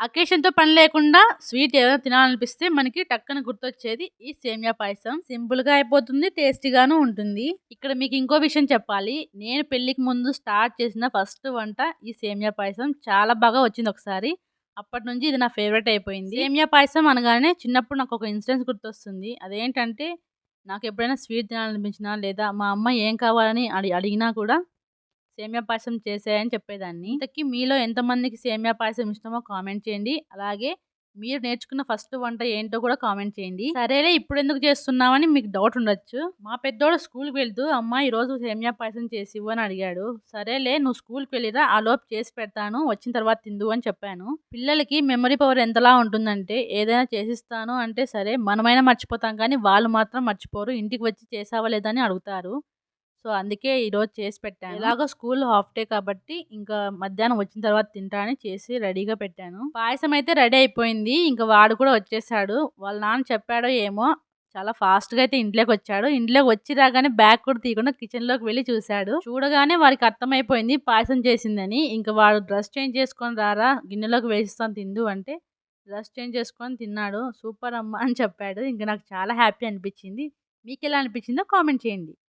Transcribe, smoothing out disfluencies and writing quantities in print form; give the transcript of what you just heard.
అకేషన్‌తో పని లేకుండా స్వీట్ ఏదైనా తినాలనిపిస్తే మనకి టక్కన గుర్తొచ్చేది ఈ సేమియా పాయసం. సింపుల్‌గా అయిపోతుంది. టేస్టీగాను ఉంటుంది. ఇక్కడ మీకు ఇంకో విషయం చెప్పాలి. నేను పెళ్ళికి ముందు స్టార్ట్ చేసిన ఫస్ట్ వంట ఈ సేమియా పాయసం. చాలా బాగా వచ్చింది ఒకసారి. అప్పటినుంచి ఇది నా ఫేవరెట్ అయిపోయింది. సేమియా పాయసం అనగానే చిన్నప్పుడు నాకొక ఇన్సిడెంట్ గుర్తొస్తుంది. అదేంటంటే నాకెప్పుడైనా స్వీట్ తినాలనిపించినా లేదా మా అమ్మ ఏం కావాలని అడిగినా కూడా సేమియా పాయసం చేసేయని చెప్పేదాన్ని. ఇంతకీ మీలో ఎంతమందికి సేమియా పాయసం ఇష్టమో కామెంట్ చేయండి. అలాగే మీరు నేర్చుకున్న ఫస్ట్ వంట ఏంటో కూడా కామెంట్ చేయండి. సరేలే ఇప్పుడెందుకు చేస్తున్నావని మీకు డౌట్ ఉండొచ్చు. మా పెద్దోడు స్కూల్‌కి వెళ్తూ అమ్మ ఈరోజు సేమియా పాయసం చేసివ్వు అని అడిగాడు. సరేలే నువ్వు స్కూల్‌కి వెళ్ళిరా ఆలోపు చేసి పెడతాను వచ్చిన తర్వాత తిందువు అని చెప్పాను. పిల్లలకి మెమరీ పవర్ ఎంతలా ఉంటుందంటే ఏదైనా చేసిస్తాను అంటే సరే మనమైనా మర్చిపోతాం కానీ వాళ్ళు మాత్రం మర్చిపోరు. ఇంటికి వచ్చి చేసావా లేదా అని అడుగుతారు. సో, అందుకే ఈరోజు చేసి పెట్టాను. ఎలాగో స్కూల్ హాఫ్ డే కాబట్టి ఇంకా మధ్యాహ్నం వచ్చిన తర్వాత తింటా అని చేసి రెడీగా పెట్టాను. పాయసం అయితే రెడీ అయిపోయింది. ఇంక వాడు కూడా వచ్చేసాడు. వాళ్ళ నాన్న చెప్పాడో ఏమో చాలా ఫాస్ట్‌గా అయితే ఇంట్లోకొచ్చాడు. ఇంట్లోకి వచ్చి రాగానే బ్యాగ్ కూడా తీయకుండా కిచెన్‌లోకి వెళ్లి చూసాడు. చూడగానే వాడికి అర్థమైపోయింది పాయసం చేసిందని. ఇంక వాడు డ్రెస్ చేంజ్ చేసుకొని రారా గిన్నెలోకి వేసిస్తాను తిందువు అంటే డ్రెస్ చేంజ్ చేసుకొని తిన్నాడు. సూపర్ అమ్మా అని చెప్పాడు. ఇంక నాకు చాలా హ్యాపీ అనిపించింది. మీకెలా అనిపించిందో కామెంట్ చేయండి.